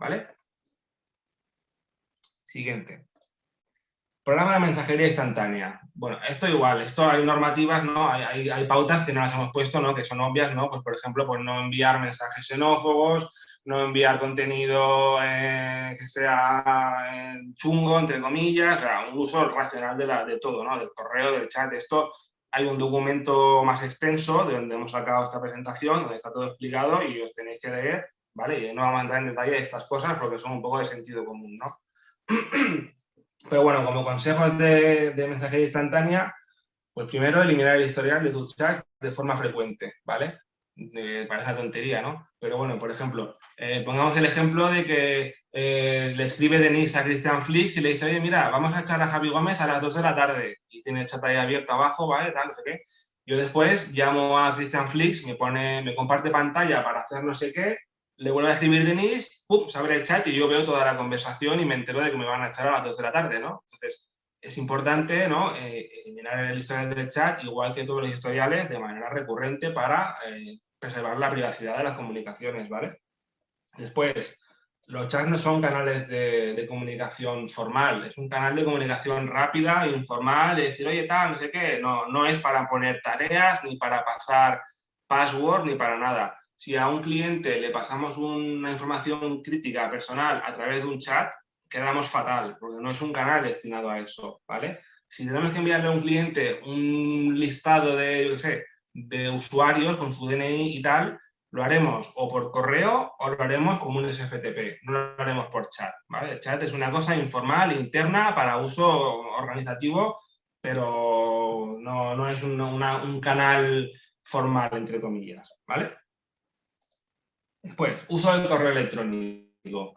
¿vale? Siguiente. Programa de mensajería instantánea. Bueno, esto igual, esto hay normativas, ¿no? Hay pautas que no las hemos puesto, ¿no? Que son obvias, ¿no? Pues, por ejemplo, pues no enviar mensajes xenófobos, no enviar contenido que sea chungo, entre comillas, o sea, un uso racional de todo, ¿no? Del correo, del chat. Esto hay un documento más extenso de donde hemos sacado esta presentación, donde está todo explicado y os tenéis que leer, ¿vale? Y no vamos a entrar en detalle de estas cosas porque son un poco de sentido común, ¿no? Pero bueno, como consejos de mensajería instantánea, pues primero eliminar el historial de tu chat de forma frecuente, ¿vale? Parece una tontería, ¿no? Pero bueno, por ejemplo, pongamos el ejemplo de que le escribe Denise a Christian Flix y le dice, oye, mira, vamos a echar a Javi Gómez a las 2 de la tarde. Y tiene el chat ahí abierto abajo, ¿vale? Tal, no sé qué. Yo después llamo a Christian Flix, me comparte pantalla para hacer no sé qué, le vuelvo a escribir Denise, ¡pum!, se abre el chat y yo veo toda la conversación y me entero de que me van a echar a las 2 de la tarde, ¿no? Entonces, es importante, ¿no? Eliminar el historial del chat, igual que todos los historiales, de manera recurrente para preservar la privacidad de las comunicaciones, ¿vale? Después, los chats no son canales de comunicación formal, es un canal de comunicación rápida, informal, de decir, oye, tal, no sé qué, no es para poner tareas, ni para pasar password, ni para nada. Si a un cliente le pasamos una información crítica personal a través de un chat, quedamos fatal, porque no es un canal destinado a eso, ¿vale? Si tenemos que enviarle a un cliente un listado de, yo qué sé, de usuarios con su DNI y tal, lo haremos o por correo o lo haremos como un SFTP, no lo haremos por chat, ¿vale? El chat es una cosa informal, interna, para uso organizativo, pero no es un canal formal, entre comillas, ¿vale? Después, uso del correo electrónico.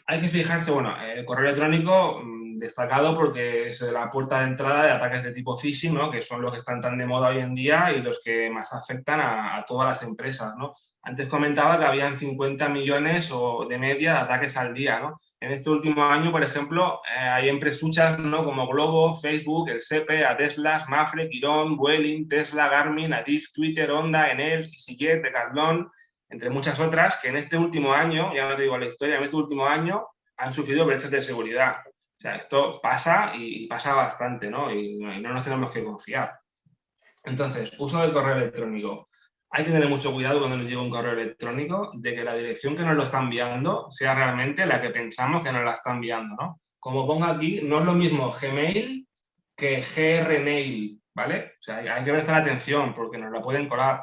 Hay que fijarse, bueno, el correo electrónico destacado porque es la puerta de entrada de ataques de tipo phishing, ¿no? Que son los que están tan de moda hoy en día y los que más afectan a todas las empresas, ¿no? Antes comentaba que habían 50 millones o de media de ataques al día, ¿no? En este último año, por ejemplo, hay empresuchas, ¿no? Como Globo, Facebook, el SEPE, Ateslas, Mafre, Quirón, Vueling, Tesla, Garmin, Adif, Twitter, Honda, Enel, EasyJet, Decathlon, entre muchas otras, que en este último año, ya no te digo la historia, en este último año han sufrido brechas de seguridad. O sea, esto pasa y pasa bastante, ¿no? Y no nos tenemos que confiar. Entonces, uso del correo electrónico. Hay que tener mucho cuidado cuando nos llega un correo electrónico de que la dirección que nos lo está enviando sea realmente la que pensamos que nos la está enviando, ¿no? Como pongo aquí, no es lo mismo Gmail que Grmail, ¿vale? O sea, hay que prestar atención porque nos la pueden colar.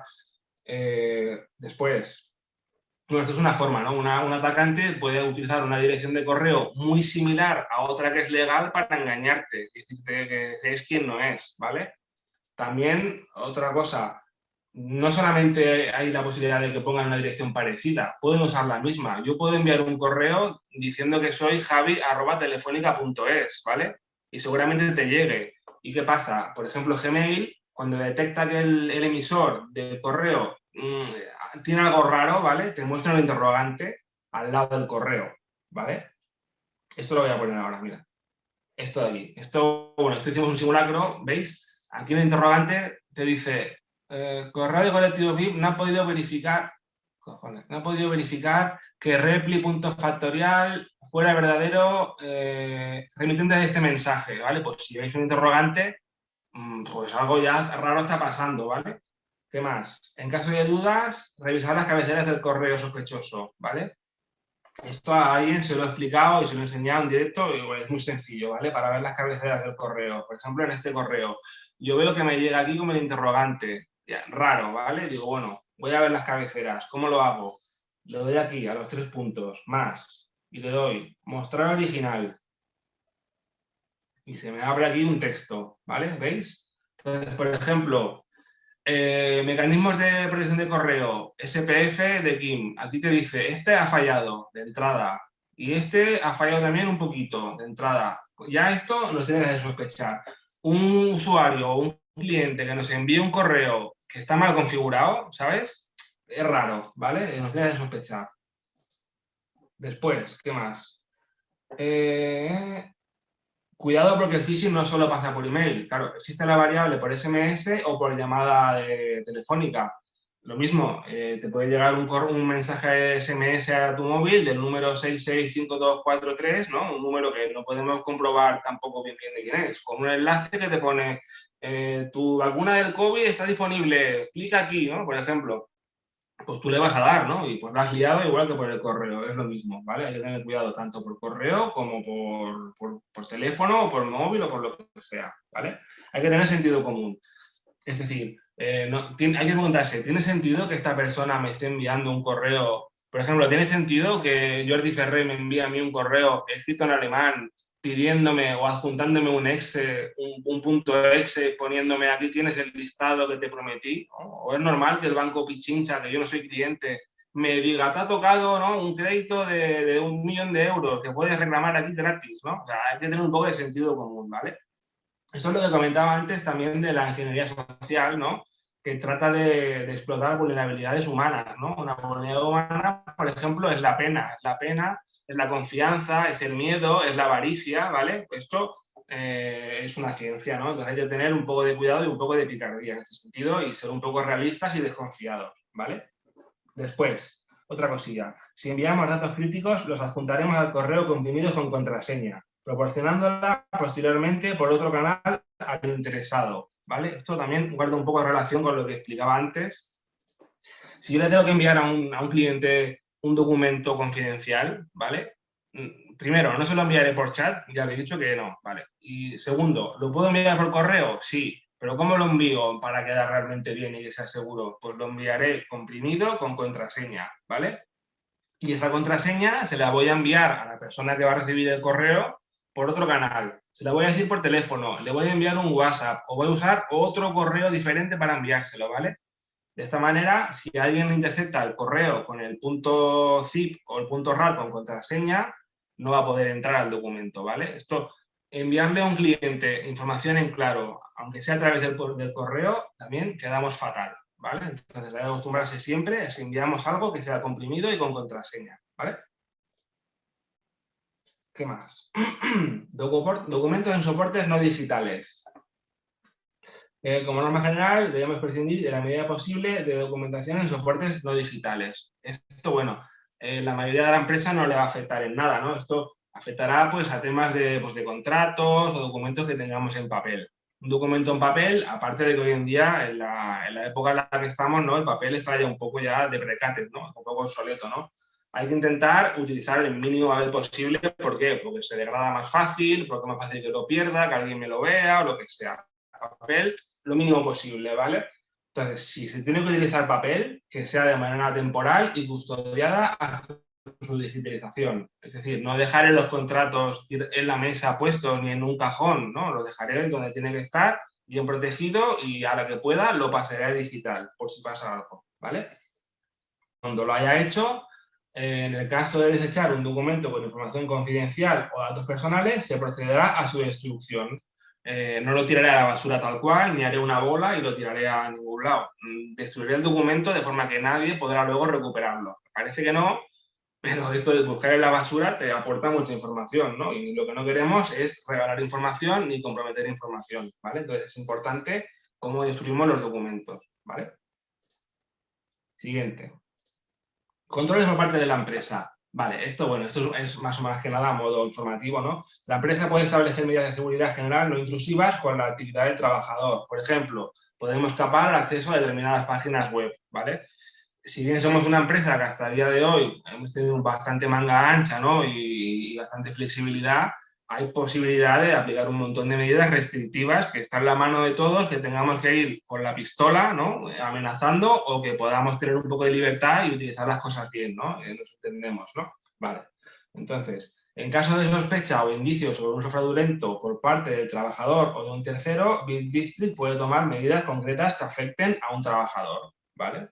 Después, bueno, esto es una forma, ¿no? Un atacante puede utilizar una dirección de correo muy similar a otra que es legal para engañarte, decirte que es quien no es, ¿vale? También, otra cosa, no solamente hay la posibilidad de que pongan una dirección parecida, pueden usar la misma. Yo puedo enviar un correo diciendo que soy javi@telefónica.es, ¿vale? Y seguramente te llegue. ¿Y qué pasa? Por ejemplo, Gmail, cuando detecta que el emisor del correo tiene algo raro, ¿vale? Te muestra un interrogante al lado del correo, ¿vale? Esto lo voy a poner ahora, mira. Esto de aquí. Bueno, esto hicimos un simulacro, ¿veis? Aquí el interrogante te dice, correo de colectivo VIP no ha podido verificar, cojones, no ha podido verificar que repli.factorial fuera verdadero remitente de este mensaje, ¿vale? Pues si veis un interrogante, pues algo ya raro está pasando, ¿vale? ¿Qué más? En caso de dudas, revisar las cabeceras del correo sospechoso, ¿vale? Esto a alguien se lo he explicado y se lo he enseñado en directo y bueno, es muy sencillo, ¿vale? Para ver las cabeceras del correo. Por ejemplo, en este correo, yo veo que me llega aquí como el interrogante, ya, raro, ¿vale? Digo, bueno, voy a ver las cabeceras, ¿cómo lo hago? Le doy aquí a los 3 puntos, más, y le doy mostrar original. Y se me abre aquí un texto, ¿vale? ¿Veis? Entonces, por ejemplo, mecanismos de protección de correo, SPF de Kim. Aquí te dice, este ha fallado de entrada y este ha fallado también un poquito de entrada. Ya esto nos tiene que sospechar. Un usuario o un cliente que nos envíe un correo que está mal configurado, ¿sabes? Es raro, ¿vale? Nos tiene que sospechar. Después, ¿qué más? Cuidado porque el phishing no solo pasa por email. Claro, existe la variable por SMS o por llamada telefónica. Lo mismo, te puede llegar un mensaje SMS a tu móvil del número 665243, ¿no? Un número que no podemos comprobar tampoco bien de quién es, con un enlace que te pone tu vacuna del COVID está disponible, clica aquí, ¿no? Por ejemplo, pues tú le vas a dar, ¿no? Y pues la has liado igual que por el correo, es lo mismo, ¿vale? Hay que tener cuidado tanto por correo como por teléfono o por móvil o por lo que sea, ¿vale? Hay que tener sentido común. Es decir, hay que preguntarse, ¿tiene sentido que esta persona me esté enviando un correo? Por ejemplo, ¿tiene sentido que Jordi Ferrer me envíe a mí un correo escrito en alemán pidiéndome o adjuntándome un Excel, un punto Excel, poniéndome aquí tienes el listado que te prometí? ¿O es normal que el banco Pichincha, que yo no soy cliente, me diga, te ha tocado, ¿no?, un crédito de 1.000.000 de euros que puedes reclamar aquí gratis, ¿no? O sea, hay que tener un poco de sentido común, ¿vale? Esto es lo que comentaba antes también de la ingeniería social, ¿no? Que trata de explotar vulnerabilidades humanas, ¿no? Una vulnerabilidad humana, por ejemplo, es la pena. La pena es la confianza, es el miedo, es la avaricia, ¿vale? Esto es una ciencia, ¿no? Entonces hay que tener un poco de cuidado y un poco de picardía en este sentido y ser un poco realistas y desconfiados, ¿vale? Después, otra cosilla. Si enviamos datos críticos, los adjuntaremos al correo comprimidos con contraseña, proporcionándola posteriormente por otro canal al interesado, ¿vale? Esto también guarda un poco de relación con lo que explicaba antes. Si yo le tengo que enviar a un cliente un documento confidencial, ¿vale? Primero, no se lo enviaré por chat, ya le he dicho que no, ¿vale? Y segundo, ¿lo puedo enviar por correo? Sí, pero ¿cómo lo envío para quedar realmente bien y que sea seguro? Pues lo enviaré comprimido con contraseña, ¿vale? Y esa contraseña se la voy a enviar a la persona que va a recibir el correo por otro canal. Se la voy a decir por teléfono, le voy a enviar un WhatsApp o voy a usar otro correo diferente para enviárselo, ¿vale? De esta manera, si alguien intercepta el correo con el punto zip o el punto RAR con contraseña, no va a poder entrar al documento, ¿vale? Esto, enviarle a un cliente información en claro, aunque sea a través del correo, también quedamos fatal, ¿vale? Entonces, hay que acostumbrarse siempre a si enviamos algo que sea comprimido y con contraseña, ¿vale? ¿Qué más? Documentos en soportes no digitales. Como norma general, debemos prescindir de la medida posible de documentación en soportes no digitales. Esto, bueno, la mayoría de la empresa no le va a afectar en nada, ¿no? Esto afectará pues, a temas de contratos o documentos que tengamos en papel. Un documento en papel, aparte de que hoy en día, en la época en la que estamos, ¿no?, el papel está ya un poco ya de precate, ¿no?, un poco obsoleto, ¿no? Hay que intentar utilizar el mínimo papel posible. ¿Por qué? Porque se degrada más fácil, porque es más fácil que lo pierda, que alguien me lo vea o lo que sea. Papel lo mínimo posible, ¿vale? Entonces, si se tiene que utilizar papel, que sea de manera temporal y custodiada hasta su digitalización. Es decir, no dejar en los contratos en la mesa puestos ni en un cajón, ¿no? Lo dejaré donde tiene que estar, bien protegido, y a la que pueda lo pasaré a digital, por si pasa algo, ¿vale? Cuando lo haya hecho, en el caso de desechar un documento con información confidencial o datos personales, se procederá a su destrucción. No lo tiraré a la basura tal cual, ni haré una bola y lo tiraré a ningún lado. Destruiré el documento de forma que nadie podrá luego recuperarlo. Parece que no, pero esto de buscar en la basura te aporta mucha información, ¿no? Y lo que no queremos es regalar información ni comprometer información, ¿vale? Entonces es importante cómo destruimos los documentos, ¿vale? Siguiente. Controles por parte de la empresa. Vale, bueno, esto es más o menos que nada a modo informativo, ¿no? La empresa puede establecer medidas de seguridad general no intrusivas con la actividad del trabajador. Por ejemplo, podemos capar el acceso a determinadas páginas web, ¿vale? Si bien somos una empresa que hasta el día de hoy hemos tenido bastante manga ancha, ¿no?, y bastante flexibilidad, hay posibilidad de aplicar un montón de medidas restrictivas que están en la mano de todos, que tengamos que ir con la pistola, ¿no?, amenazando, o que podamos tener un poco de libertad y utilizar las cosas bien, ¿no? Nos entendemos, ¿no? Vale. Entonces, en caso de sospecha o indicios sobre un uso fraudulento por parte del trabajador o de un tercero, Bit District puede tomar medidas concretas que afecten a un trabajador, ¿vale?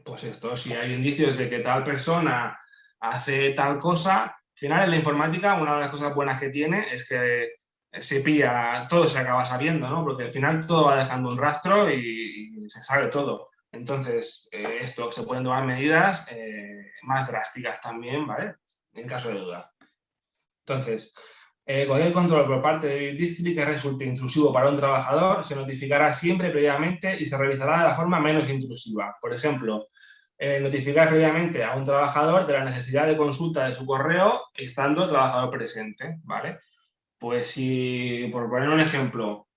Pues esto, si hay indicios de que tal persona hace tal cosa, al final en la informática una de las cosas buenas que tiene es que se pilla, todo se acaba sabiendo, ¿no? Porque al final todo va dejando un rastro y se sabe todo. Entonces, esto, se pueden tomar medidas más drásticas también, ¿vale? En caso de duda. Entonces, Cualquier control por parte de Bit District que resulte intrusivo para un trabajador se notificará siempre previamente y se realizará de la forma menos intrusiva. Por ejemplo, notificar previamente a un trabajador de la necesidad de consulta de su correo estando el trabajador presente, ¿vale? Pues si, por poner un ejemplo,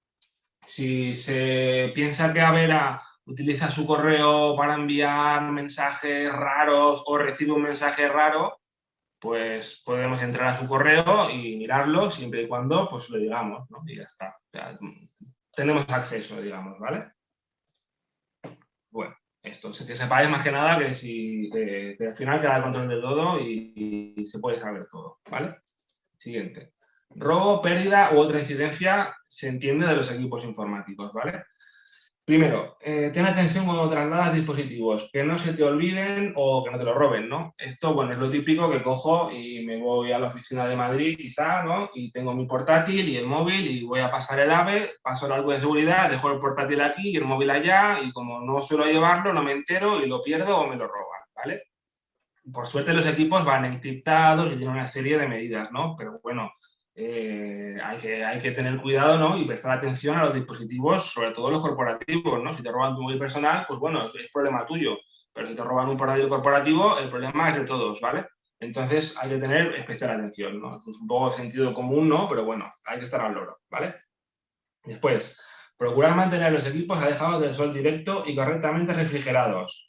si se piensa que Avera utiliza su correo para enviar mensajes raros o recibe un mensaje raro, pues podemos entrar a su correo y mirarlo siempre y cuando pues lo digamos, ¿no? Y ya está. O sea, tenemos acceso, digamos, ¿vale? Bueno, esto, que sepáis más que nada que, que al final queda el control de todo y se puede saber todo, ¿vale? Siguiente. Robo, pérdida u otra incidencia se entiende de los equipos informáticos, ¿vale? Primero, ten atención cuando trasladas dispositivos, que no se te olviden o que no te lo roben, ¿no? Esto, bueno, es lo típico que cojo y me voy a la oficina de Madrid, quizá, ¿no? Y tengo mi portátil y el móvil y voy a pasar el AVE, paso el algo de seguridad, dejo el portátil aquí y el móvil allá y como no suelo llevarlo, no me entero y lo pierdo o me lo roban, ¿vale? Por suerte los equipos van encriptados y tienen una serie de medidas, ¿no? Pero bueno, hay que tener cuidado, ¿no? Y prestar atención a los dispositivos, sobre todo los corporativos, ¿no? Si te roban tu móvil personal, pues bueno, es problema tuyo. Pero si te roban un portátil corporativo, el problema es de todos, ¿vale? Entonces hay que tener especial atención, ¿no? Es un poco de sentido común, ¿no? Pero bueno, hay que estar al loro, ¿vale? Después, procurar mantener los equipos alejados del sol directo y correctamente refrigerados.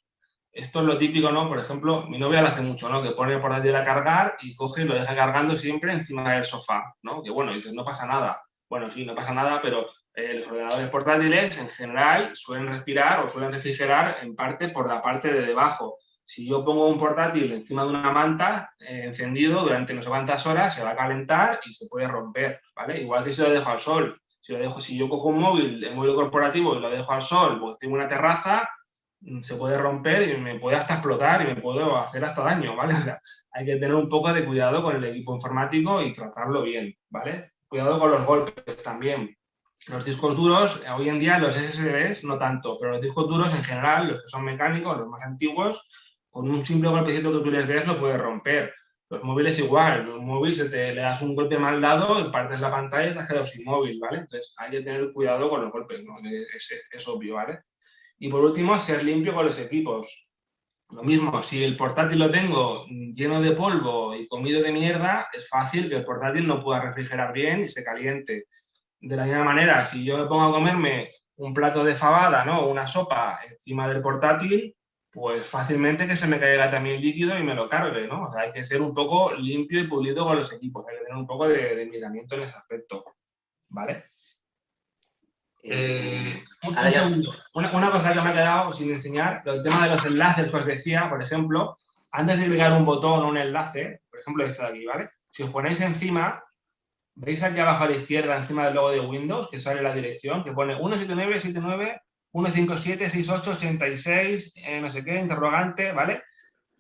Esto es lo típico, ¿no? Por ejemplo, mi novia lo hace mucho, ¿no? Que pone el portátil a cargar y coge y lo deja cargando siempre encima del sofá, ¿no? Que bueno, dices, no pasa nada. Bueno, sí, no pasa nada, pero los ordenadores portátiles en general suelen respirar o suelen refrigerar en parte por la parte de debajo. Si yo pongo un portátil encima de una manta encendido durante no sé cuántas horas, se va a calentar y se puede romper, ¿vale? Igual que si lo dejo al sol. Si yo cojo un móvil, el móvil corporativo y lo dejo al sol, porque tengo una terraza, se puede romper y me puede hasta explotar y me puedo hacer hasta daño, ¿vale? O sea, hay que tener un poco de cuidado con el equipo informático y tratarlo bien, ¿vale? Cuidado con los golpes también. Los discos duros, hoy en día los SSDs no tanto, pero los discos duros en general, los que son mecánicos, los más antiguos, con un simple golpecito que tú les des lo puedes romper. Los móviles igual, los móviles le das un golpe mal dado y partes la pantalla y te has quedado sin móvil, ¿vale? Entonces hay que tener cuidado con los golpes, ¿no? Es obvio, ¿vale? Y por último, ser limpio con los equipos. Lo mismo, si el portátil lo tengo lleno de polvo y comido de mierda, es fácil que el portátil no pueda refrigerar bien y se caliente. De la misma manera, si yo me pongo a comerme un plato de fabada, ¿no? Una sopa encima del portátil, pues fácilmente que se me caiga también líquido y me lo cargue, ¿no? O sea, hay que ser un poco limpio y pulido con los equipos, hay que tener un poco de miramiento en ese aspecto, ¿vale? Un Ya... segundo. Una cosa que me ha quedado sin enseñar, el tema de los enlaces que os decía, por ejemplo, antes de clicar un botón o un enlace, por ejemplo este de aquí, ¿vale? Si os ponéis encima, veis aquí abajo a la izquierda, encima del logo de Windows, que sale la dirección, que pone 179.157.158.86, no sé qué, interrogante, ¿vale?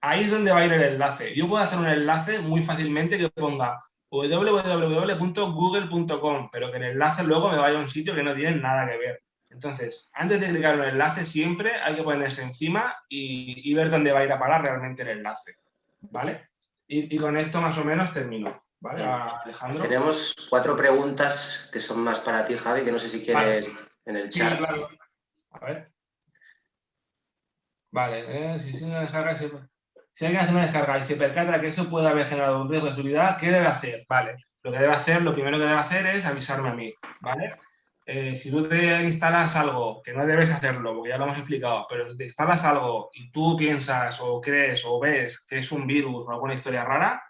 Ahí es donde va a ir el enlace. Yo puedo hacer un enlace muy fácilmente que ponga www.google.com, pero que el enlace luego me vaya a un sitio que no tiene nada que ver. Entonces, antes de clicar en el enlace, siempre hay que ponerse encima y ver dónde va a ir a parar realmente el enlace, ¿vale? Y con esto más o menos termino, ¿vale, Alejandro? Tenemos 4 preguntas que son más para ti, Javi, que no sé si quieres en el chat. Sí, claro. A ver. Vale, si una descarga, si alguien hace una descarga y se percata que eso puede haber generado un riesgo de seguridad, ¿qué debe hacer? Vale, lo que debe hacer, lo primero que debe hacer es avisarme a mí, ¿vale? Si tú te instalas algo, que no debes hacerlo, porque ya lo hemos explicado, pero si te instalas algo y tú piensas o crees o ves que es un virus o alguna historia rara,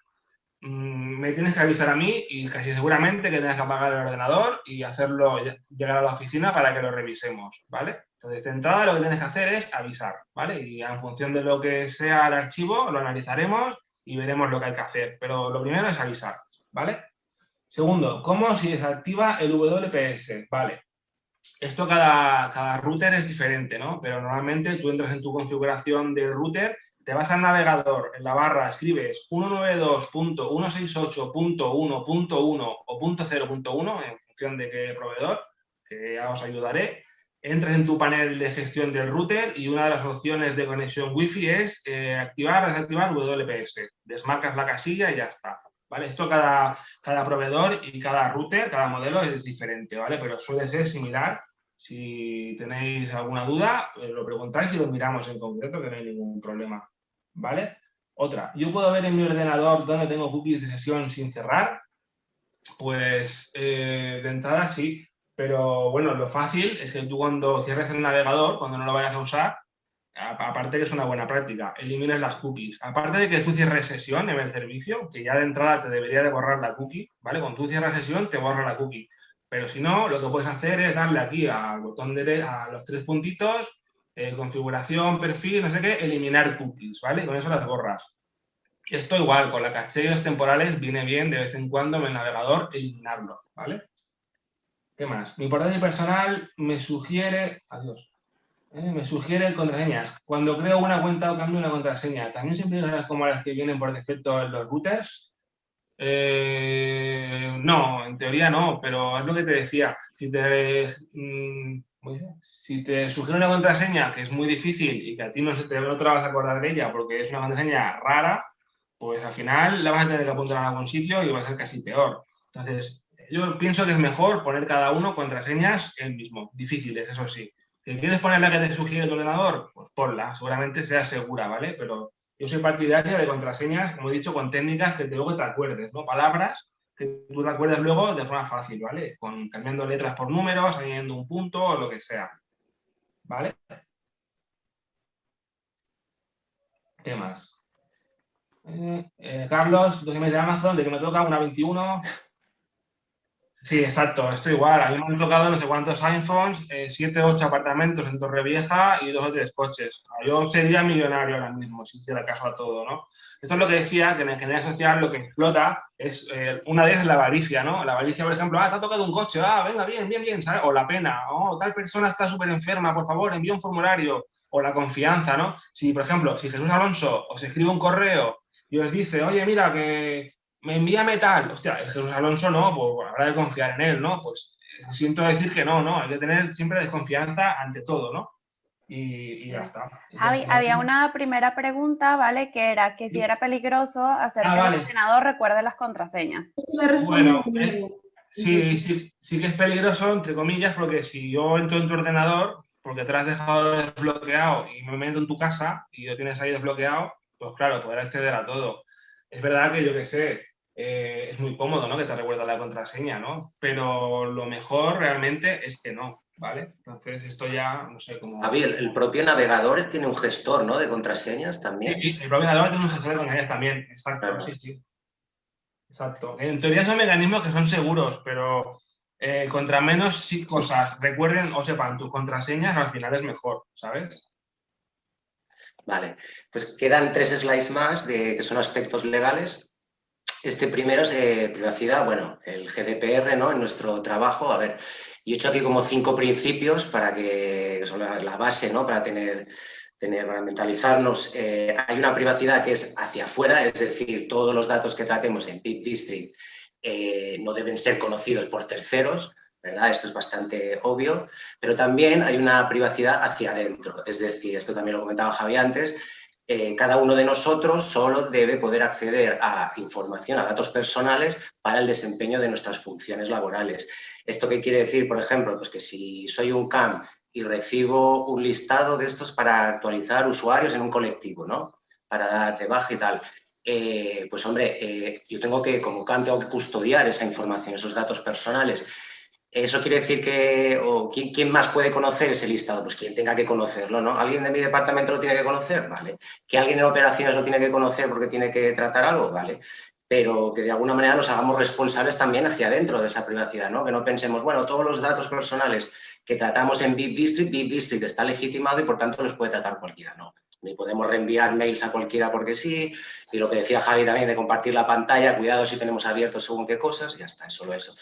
me tienes que avisar a mí y casi seguramente que tengas que apagar el ordenador y hacerlo llegar a la oficina para que lo revisemos, ¿vale? Entonces, de entrada lo que tienes que hacer es avisar, ¿vale? Y en función de lo que sea el archivo, lo analizaremos y veremos lo que hay que hacer. Pero lo primero es avisar, ¿vale? Segundo, ¿cómo se desactiva el WPS? Vale. Esto cada router es diferente, ¿no? Pero normalmente tú entras en tu configuración del router, te vas al navegador, en la barra escribes 192.168.1.1 o .0.1 en función de qué proveedor, que ya os ayudaré. Entras en tu panel de gestión del router y una de las opciones de conexión Wi-Fi es activar o desactivar WPS. Desmarcas la casilla y ya está, ¿vale? Esto cada proveedor y cada router, cada modelo es diferente, ¿vale? Pero suele ser similar. Si tenéis alguna duda, lo preguntáis y lo miramos en concreto, que no hay ningún problema, ¿vale? Otra, yo puedo ver en mi ordenador dónde tengo cookies de sesión sin cerrar. Pues de entrada sí, pero bueno, lo fácil es que tú cuando cierres el navegador, cuando no lo vayas a usar, aparte que es una buena práctica, elimines las cookies. Aparte de que tú cierres sesión en el servicio, que ya de entrada te debería de borrar la cookie, ¿vale? Cuando tú cierras sesión te borra la cookie. Pero si no, lo que puedes hacer es darle aquí al botón a los tres puntitos, configuración, perfil, no sé qué, eliminar cookies, ¿vale? Con eso las borras. Y esto igual, con la caché y los temporales viene bien de vez en cuando en el navegador eliminarlo, ¿vale? ¿Qué más? Mi portátil personal me sugiere... Adiós. Me sugiere contraseñas. Cuando creo una cuenta o cambio una contraseña, ¿también siempre las como las que vienen por defecto en los routers? No, en teoría no, pero es lo que te decía. Si te sugiere una contraseña que es muy difícil y que a ti no te la vas a acordar de ella porque es una contraseña rara, pues al final la vas a tener que apuntar a algún sitio y va a ser casi peor. Entonces, yo pienso que es mejor poner cada uno contraseñas el mismo, difíciles, eso sí. ¿Que quieres poner la que te sugiere tu ordenador? Pues ponla, seguramente sea segura, ¿vale? Pero yo soy partidario de contraseñas, como he dicho, con técnicas que luego te acuerdes, ¿no? Palabras que tú te acuerdes luego de forma fácil, ¿vale? Cambiando letras por números, añadiendo un punto o lo que sea, ¿vale? ¿Qué más? Carlos, 2 emails de Amazon, de que me toca una 21. Sí, exacto, esto igual. A mí me han tocado no sé cuántos iPhones, 7 o 8 apartamentos en Torrevieja y 2 o 3 coches. Yo sería millonario ahora mismo, si hiciera caso a todo, ¿no? Esto es lo que decía, que en la ingeniería social lo que explota es, una de ellas es la avaricia, ¿no? La avaricia, por ejemplo, te ha tocado un coche, venga, bien, bien, bien, ¿sabes? O la pena, tal persona está súper enferma, por favor, envía un formulario. O la confianza, ¿no? Si, por ejemplo, si Jesús Alonso os escribe un correo y os dice, oye, mira, que me envía metal, hostia, es Jesús Alonso no, pues habrá de confiar en él, ¿no? Pues siento decir que no, hay que tener siempre desconfianza ante todo, ¿no? Y ya está. Había una primera pregunta, ¿vale? Que era que si era peligroso hacer que el vale. ordenador recuerde las contraseñas. Bueno, sí que es peligroso, entre comillas, porque si yo entro en tu ordenador, porque te lo has dejado desbloqueado y me meto en tu casa y lo tienes ahí desbloqueado, pues claro, poder acceder a todo. Es verdad que yo qué sé, es muy cómodo, ¿no? Que te recuerda la contraseña, ¿no? Pero lo mejor realmente es que no, ¿vale? Entonces esto ya, no sé cómo... Javi, el propio navegador tiene un gestor, ¿no? De contraseñas también. Sí, el propio navegador tiene un gestor de contraseñas también, exacto, Claro. sí. Exacto. En teoría son mecanismos que son seguros, pero contra menos cosas recuerden o sepan tus contraseñas, al final es mejor, ¿sabes? Vale, pues quedan 3 slides más que son aspectos legales. Este primero es privacidad, bueno, el GDPR, ¿no? En nuestro trabajo, a ver, yo he hecho aquí como 5 principios para que son la base, ¿no? Para mentalizarnos. Hay una privacidad que es hacia afuera, es decir, todos los datos que tratemos en Peak District no deben ser conocidos por terceros, ¿verdad? Esto es bastante obvio, pero también hay una privacidad hacia adentro, es decir, esto también lo comentaba Javi antes, cada uno de nosotros solo debe poder acceder a información, a datos personales para el desempeño de nuestras funciones laborales. ¿Esto qué quiere decir? Por ejemplo, pues que si soy un CAM y recibo un listado de estos para actualizar usuarios en un colectivo, ¿no? Para dar de baja y tal. Pues hombre, yo tengo que, como CAM, tengo que custodiar esa información, esos datos personales. Eso quiere decir que, ¿quién más puede conocer ese listado? Pues quien tenga que conocerlo, ¿no? ¿Alguien de mi departamento lo tiene que conocer? Vale. ¿Que alguien en operaciones lo tiene que conocer porque tiene que tratar algo? Vale. Pero que de alguna manera nos hagamos responsables también hacia adentro de esa privacidad, ¿no? Que no pensemos, bueno, todos los datos personales que tratamos en Bit District está legitimado y por tanto los puede tratar cualquiera, ¿no? Ni podemos reenviar mails a cualquiera porque sí, y lo que decía Javi también de compartir la pantalla, cuidado si tenemos abierto según qué cosas, y ya está, es solo eso.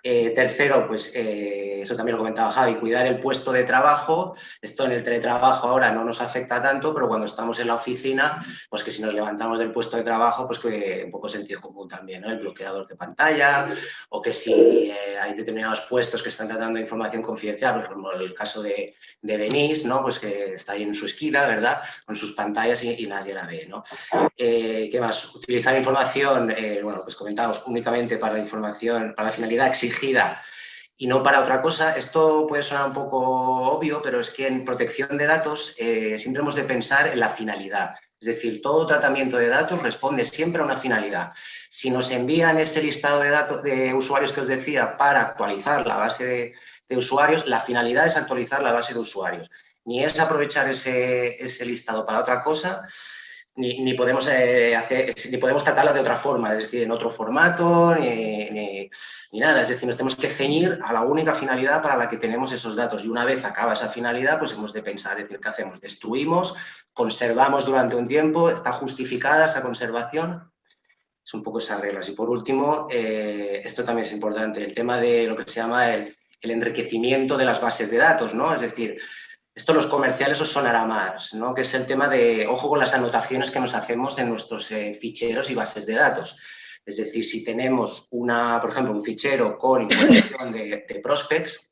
Tercero, pues eso también lo comentaba Javi, cuidar el puesto de trabajo. Esto en el teletrabajo ahora no nos afecta tanto, pero cuando estamos en la oficina, pues que si nos levantamos del puesto de trabajo, pues que un poco sentido común también, ¿no? El bloqueador de pantalla, o que si hay determinados puestos que están tratando de información confidencial, pues como el caso de Denise, ¿no? Pues que está ahí en su esquina, ¿verdad? Con sus pantallas y nadie la ve, ¿no? ¿Qué más? Utilizar información, bueno, pues comentamos, únicamente para la información, para la finalidad exigida y no para otra cosa. Esto puede sonar un poco obvio, pero es que en protección de datos siempre hemos de pensar en la finalidad. Es decir, todo tratamiento de datos responde siempre a una finalidad. Si nos envían ese listado de datos de usuarios que os decía para actualizar la base de usuarios, la finalidad es actualizar la base de usuarios. Ni es aprovechar ese listado para otra cosa, ni podemos ni podemos tratarla de otra forma, es decir, en otro formato, ni nada. Es decir, nos tenemos que ceñir a la única finalidad para la que tenemos esos datos. Y una vez acaba esa finalidad, pues hemos de pensar, es decir, ¿qué hacemos? Destruimos, conservamos durante un tiempo, está justificada esa conservación. Es un poco esas reglas. Y por último, esto también es importante, el tema de lo que se llama el enriquecimiento de las bases de datos, ¿no? Es decir, esto los comerciales os sonará más, ¿no? Que es el tema de, ojo con las anotaciones que nos hacemos en nuestros ficheros y bases de datos. Es decir, si tenemos, por ejemplo, un fichero con información de prospects,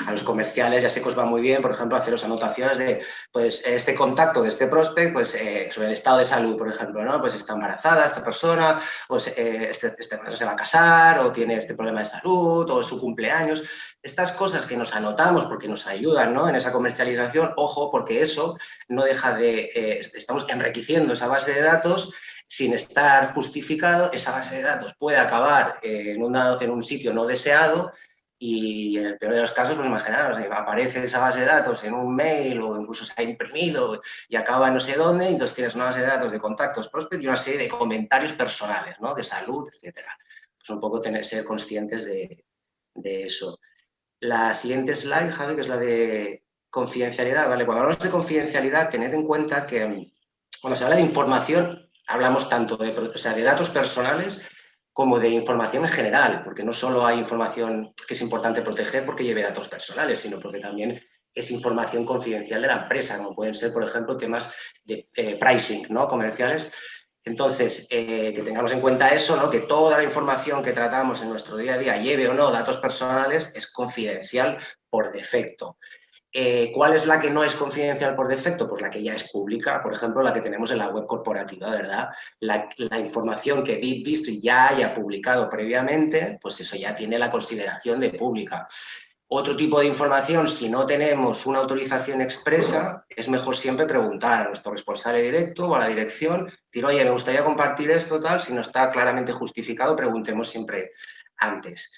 a los comerciales ya sé que os va muy bien, por ejemplo, haceros anotaciones de, pues, este contacto de este prospect, pues, sobre el estado de salud, por ejemplo, ¿no? Pues está embarazada esta persona, pues este persona se va a casar, o tiene este problema de salud, o es su cumpleaños. Estas cosas que nos anotamos porque nos ayudan, ¿no? En esa comercialización, ojo, porque eso no deja de, estamos enriqueciendo esa base de datos sin estar justificado. Esa base de datos puede acabar en un sitio no deseado. Y en el peor de los casos, pues imaginaros, aparece esa base de datos en un mail o incluso se ha imprimido y acaba en no sé dónde, y entonces tienes una base de datos de contactos, prospects y una serie de comentarios personales, ¿no? De salud, etcétera. Pues un poco ser conscientes de eso. La siguiente slide, Javi, que es la de confidencialidad. ¿Vale? Cuando hablamos de confidencialidad, tened en cuenta que cuando se habla de información, hablamos tanto de datos personales como de información en general, porque no solo hay información que es importante proteger porque lleve datos personales, sino porque también es información confidencial de la empresa, como pueden ser, por ejemplo, temas de pricing, ¿no? Comerciales. Entonces, que tengamos en cuenta eso, ¿no? Que toda la información que tratamos en nuestro día a día, lleve o no datos personales, es confidencial por defecto. ¿Cuál es la que no es confidencial por defecto? Pues la que ya es pública, por ejemplo, la que tenemos en la web corporativa, ¿verdad? La información que BitDistrict ya haya publicado previamente, pues eso ya tiene la consideración de pública. Otro tipo de información, si no tenemos una autorización expresa, es mejor siempre preguntar a nuestro responsable directo o a la dirección, decir, oye, me gustaría compartir esto, tal, si no está claramente justificado, preguntemos siempre antes.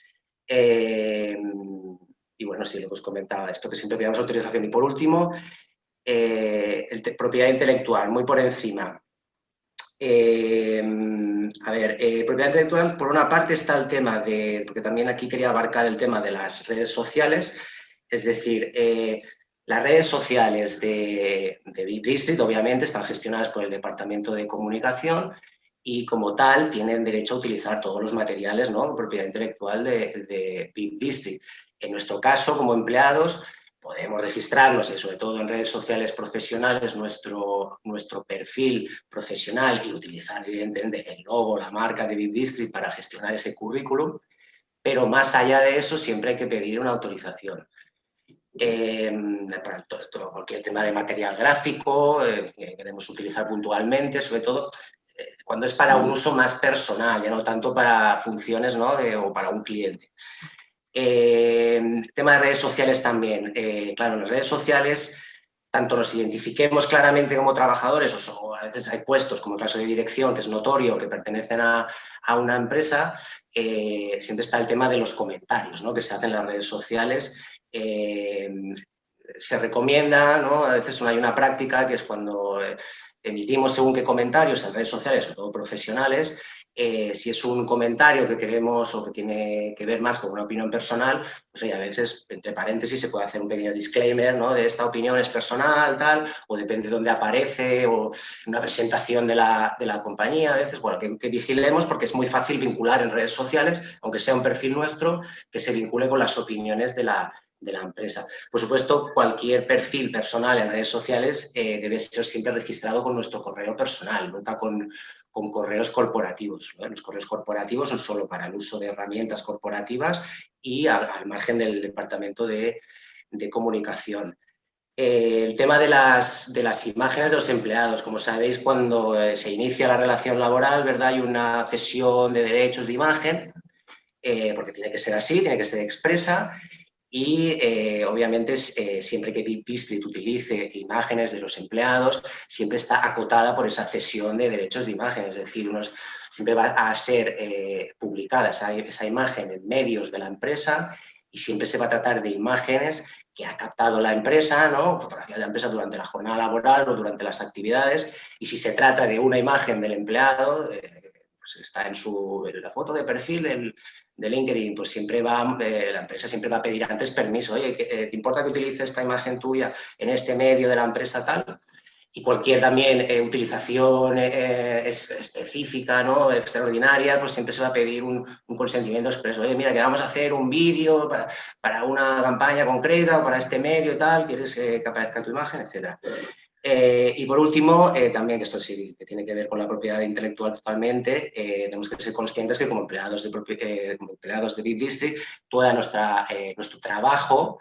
Y bueno, sí, lo que os comentaba, esto que siempre pidamos autorización. Y por último, propiedad intelectual, muy por encima. Propiedad intelectual, por una parte está el tema de, porque también aquí quería abarcar el tema de las redes sociales, es decir, las redes sociales de BitDistrict obviamente están gestionadas por el Departamento de Comunicación y como tal tienen derecho a utilizar todos los materiales, ¿no?, de propiedad intelectual de BitDistrict. En nuestro caso, como empleados, podemos registrarnos, sobre todo en redes sociales profesionales, nuestro perfil profesional y utilizar, evidentemente, el logo, la marca de BitDistrict para gestionar ese currículum, pero más allá de eso siempre hay que pedir una autorización. Para cualquier tema de material gráfico que queremos utilizar puntualmente, sobre todo cuando es para un uso más personal, ya no tanto para funciones, ¿no?, o para un cliente. Tema de redes sociales también. Claro, en las redes sociales, tanto nos identifiquemos claramente como trabajadores, o a veces hay puestos, como el caso de dirección, que es notorio, que pertenecen a una empresa, siempre está el tema de los comentarios, ¿no?, que se hacen en las redes sociales. Se recomienda, ¿no?, a veces hay una práctica que es cuando emitimos según qué comentarios en redes sociales, sobre todo profesionales, Si es un comentario que queremos o que tiene que ver más con una opinión personal, pues oye, a veces, entre paréntesis, se puede hacer un pequeño disclaimer, ¿no? De esta opinión es personal, tal, o depende de dónde aparece, o una presentación de la compañía, a veces, bueno, que vigilemos porque es muy fácil vincular en redes sociales, aunque sea un perfil nuestro, que se vincule con las opiniones de la empresa. Por supuesto, cualquier perfil personal en redes sociales debe ser siempre registrado con nuestro correo personal, nunca con correos corporativos, ¿no? Los correos corporativos son solo para el uso de herramientas corporativas y al margen del departamento de comunicación. El tema de las imágenes de los empleados. Como sabéis, cuando se inicia la relación laboral, ¿verdad? Hay una cesión de derechos de imagen, porque tiene que ser así, tiene que ser expresa. Y obviamente siempre que Big District utilice imágenes de los empleados, siempre está acotada por esa cesión de derechos de imagen, es decir, siempre va a ser publicada esa imagen en medios de la empresa y siempre se va a tratar de imágenes que ha captado la empresa, ¿no? Fotografías de la empresa durante la jornada laboral o durante las actividades, y si se trata de una imagen del empleado, pues está en la foto de perfil de LinkedIn, pues siempre la empresa siempre va a pedir antes permiso. Oye, ¿te importa que utilice esta imagen tuya en este medio de la empresa tal? Y cualquier también utilización específica, ¿no? Extraordinaria, pues siempre se va a pedir un consentimiento expreso. Oye, mira, que vamos a hacer un vídeo para una campaña concreta o para este medio y tal, ¿quieres que aparezca tu imagen? Etcétera. Y por último, también, que esto sí que tiene que ver con la propiedad intelectual totalmente, tenemos que ser conscientes que como empleados de Big District, todo nuestro trabajo,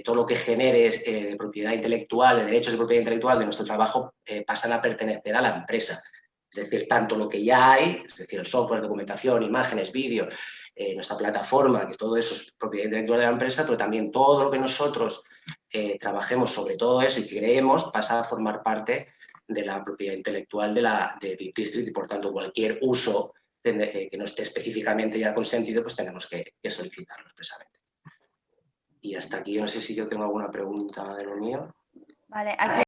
todo lo que genere de propiedad intelectual, de derechos de propiedad intelectual de nuestro trabajo, pasan a pertenecer a la empresa. Es decir, tanto lo que ya hay, es decir, el software, documentación, imágenes, vídeo, nuestra plataforma, que todo eso es propiedad intelectual de la empresa, pero también todo lo que nosotros trabajemos sobre todo eso y creemos pasa a formar parte de la propiedad intelectual de Big District y, por tanto, cualquier uso que no esté específicamente ya consentido, pues tenemos que solicitarlo expresamente. Y hasta aquí, yo no sé si yo tengo alguna pregunta de lo mío. Vale, aquí